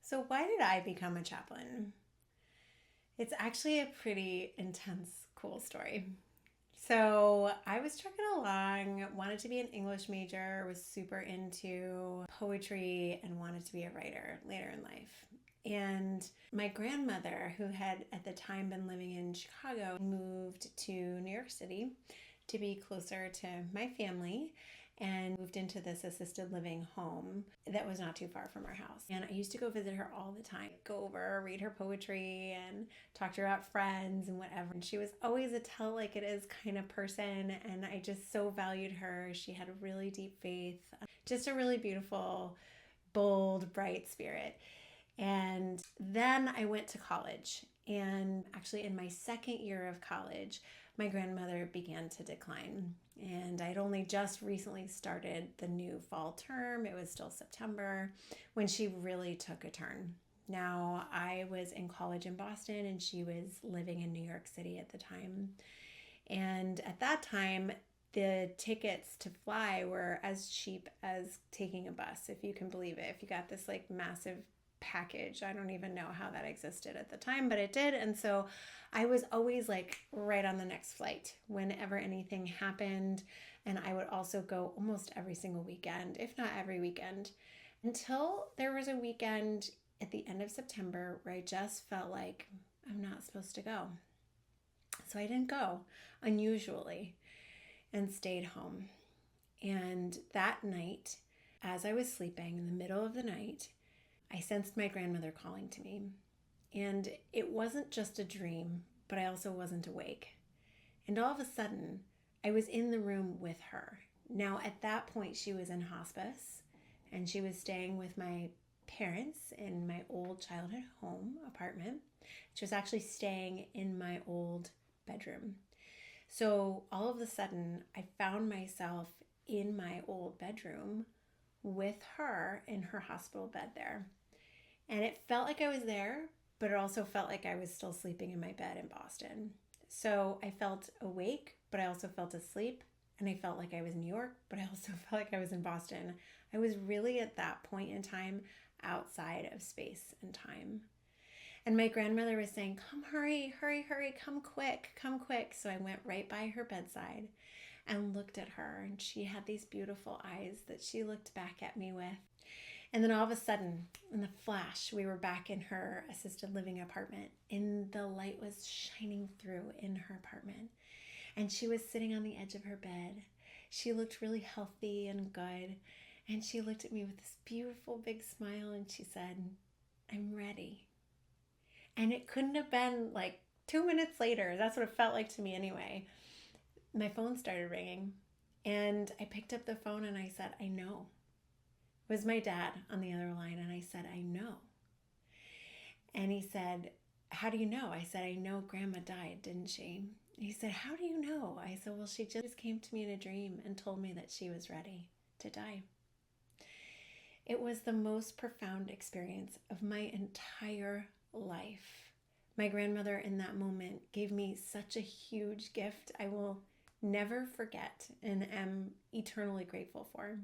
So, why did I become a chaplain? It's actually a pretty intense, cool story. So, I was trucking along, wanted to be an English major, was super into poetry, and wanted to be a writer later in life. And my grandmother, who had at the time been living in Chicago, moved to New York City to be closer to my family and moved into this assisted living home that was not too far from our house. And I used to go visit her all the time, go over, read her poetry, and talk to her about friends and whatever. And she was always a tell like it is kind of person. And I just so valued her. She had a really deep faith, just a really beautiful, bold, bright spirit. And then I went to college. And actually, in my second year of college, my grandmother began to decline. And I'd only just recently started the new fall term. It was still September when she really took a turn. Now, I was in college in Boston and she was living in New York City at the time. And at that time, the tickets to fly were as cheap as taking a bus, if you can believe it. If you got this like massive package, I don't even know how that existed at the time, but it did. And so I was always like right on the next flight whenever anything happened. And I would also go almost every single weekend, if not every weekend, until there was a weekend at the end of September where I just felt like I'm not supposed to go. So I didn't go, unusually, and stayed home. And that night, as I was sleeping in the middle of the night, I sensed my grandmother calling to me. And it wasn't just a dream, but I also wasn't awake. And all of a sudden, I was in the room with her. Now, at that point, she was in hospice and she was staying with my parents in my old childhood home apartment. She was actually staying in my old bedroom. So all of a sudden, I found myself in my old bedroom with her in her hospital bed there. And it felt like I was there, but it also felt like I was still sleeping in my bed in Boston. So I felt awake, but I also felt asleep. And I felt like I was in New York, but I also felt like I was in Boston. I was really at that point in time outside of space and time. And my grandmother was saying, come, hurry, hurry, hurry, come quick, come quick. So I went right by her bedside and looked at her. And she had these beautiful eyes that she looked back at me with. And then all of a sudden, in the flash, we were back in her assisted living apartment, and the light was shining through in her apartment. And she was sitting on the edge of her bed. She looked really healthy and good. And she looked at me with this beautiful big smile and she said, I'm ready. And it couldn't have been like 2 minutes later. That's what it felt like to me anyway. My phone started ringing and I picked up the phone and I said, I know. It was my dad on the other line. And I said, I know. And he said, how do you know? I said, I know Grandma died, didn't she? He said, how do you know? I said, well, she just came to me in a dream and told me that she was ready to die. It was the most profound experience of my entire life. My grandmother in that moment gave me such a huge gift I will never forget and am eternally grateful for.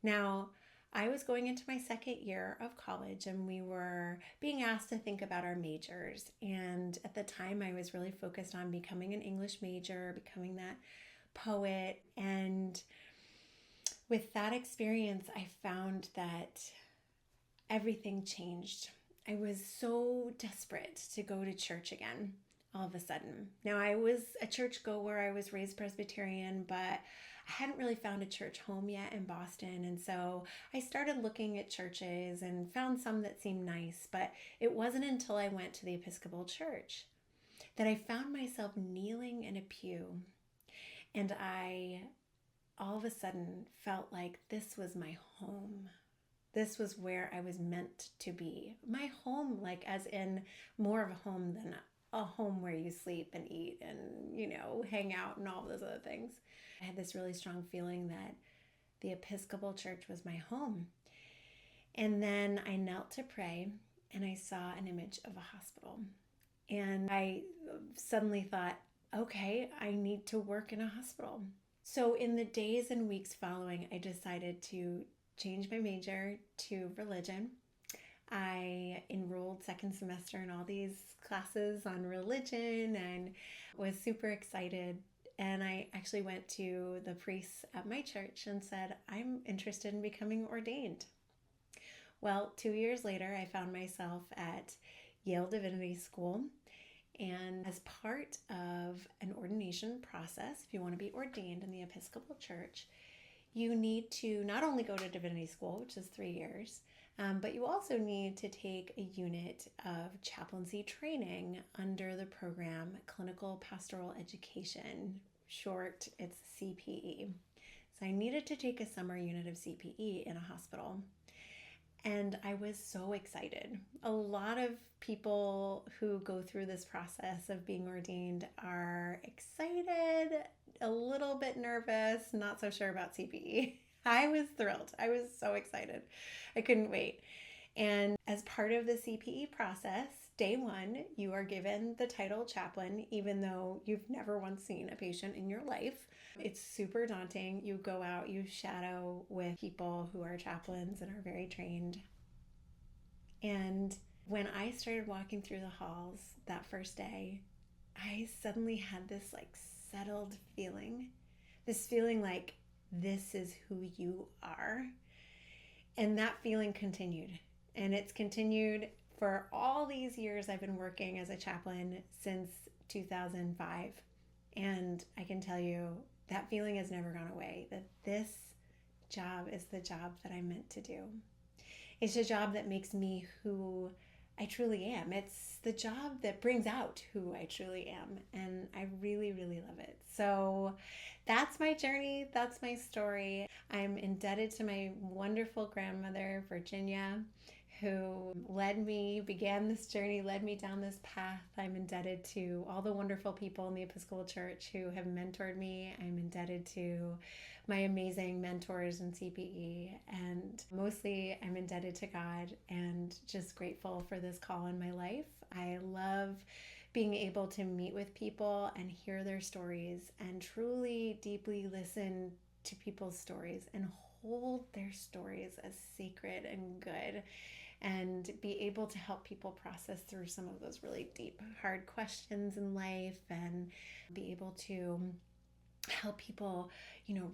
Now, I was going into my second year of college and we were being asked to think about our majors. And at the time, I was really focused on becoming an English major, becoming that poet. And with that experience, I found that everything changed. I was so desperate to go to church again all of a sudden. Now, I was a church goer. I was raised Presbyterian, but I hadn't really found a church home yet in Boston. And so I started looking at churches and found some that seemed nice. But it wasn't until I went to the Episcopal Church that I found myself kneeling in a pew. And I all of a sudden felt like this was my home. This was where I was meant to be. My home, like as in more of a home than a home where you sleep and eat and, hang out and all those other things. I had this really strong feeling that the Episcopal Church was my home. And then I knelt to pray and I saw an image of a hospital. And I suddenly thought, okay, I need to work in a hospital. So in the days and weeks following, I decided to change my major to religion. I enrolled second semester in all these classes on religion and was super excited. And I actually went to the priests at my church and said, I'm interested in becoming ordained. Well, 2 years later, I found myself at Yale Divinity School. And as part of an ordination process, if you want to be ordained in the Episcopal Church, you need to not only go to divinity school, which is 3 years, but you also need to take a unit of chaplaincy training under the program Clinical Pastoral Education. Short, it's CPE. So I needed to take a summer unit of CPE in a hospital. And I was so excited. A lot of people who go through this process of being ordained are excited, a little bit nervous, not so sure about CPE. I was thrilled. I was so excited. I couldn't wait. And as part of the CPE process, day one, you are given the title chaplain, even though you've never once seen a patient in your life. It's super daunting. You go out, you shadow with people who are chaplains and are very trained. And when I started walking through the halls that first day, I suddenly had this settled feeling, this feeling like this is who you are. And that feeling continued. And it's continued for all these years I've been working as a chaplain since 2005. And I can tell you that feeling has never gone away, that this job is the job that I'm meant to do. It's a job that makes me who I truly am. It's the job that brings out who I truly am. And I really, really love it. So that's my journey. That's my story. I'm indebted to my wonderful grandmother, Virginia, who began this journey, led me down this path. I'm indebted to all the wonderful people in the Episcopal Church who have mentored me. I'm indebted to my amazing mentors in CPE, and mostly I'm indebted to God and just grateful for this call in my life. I love being able to meet with people and hear their stories and truly deeply listen to people's stories and hold their stories as sacred and good, and be able to help people process through some of those really deep, hard questions in life, and be able to help people,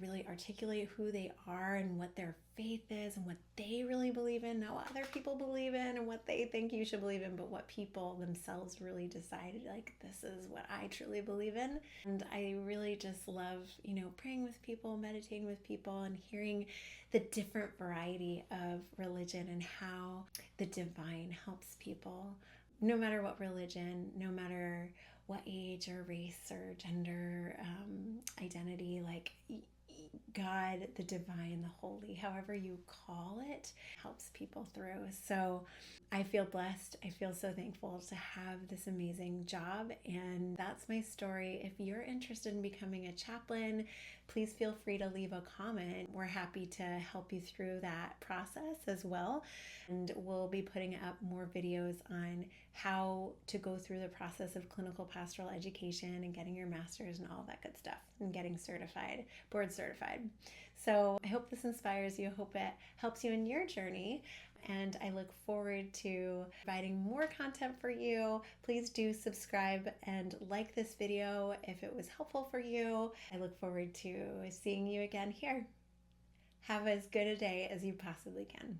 really articulate who they are and what their faith is and what they really believe in, not what other people believe in and what they think you should believe in, but what people themselves really decided, this is what I truly believe in. And I really just love, praying with people, meditating with people, and hearing the different variety of religion and how the divine helps people, no matter what religion, no matter what age or race or gender, identity, God, the divine, the holy, however you call it, helps people through. So I feel blessed. I feel so thankful to have this amazing job. And that's my story. If you're interested in becoming a chaplain, please feel free to leave a comment. We're happy to help you through that process as well. And we'll be putting up more videos on how to go through the process of clinical pastoral education and getting your master's and all that good stuff and getting certified, board certified. So I hope this inspires you. I hope it helps you in your journey. And I look forward to providing more content for you. Please do subscribe and like this video if it was helpful for you. I look forward to seeing you again here. Have as good a day as you possibly can.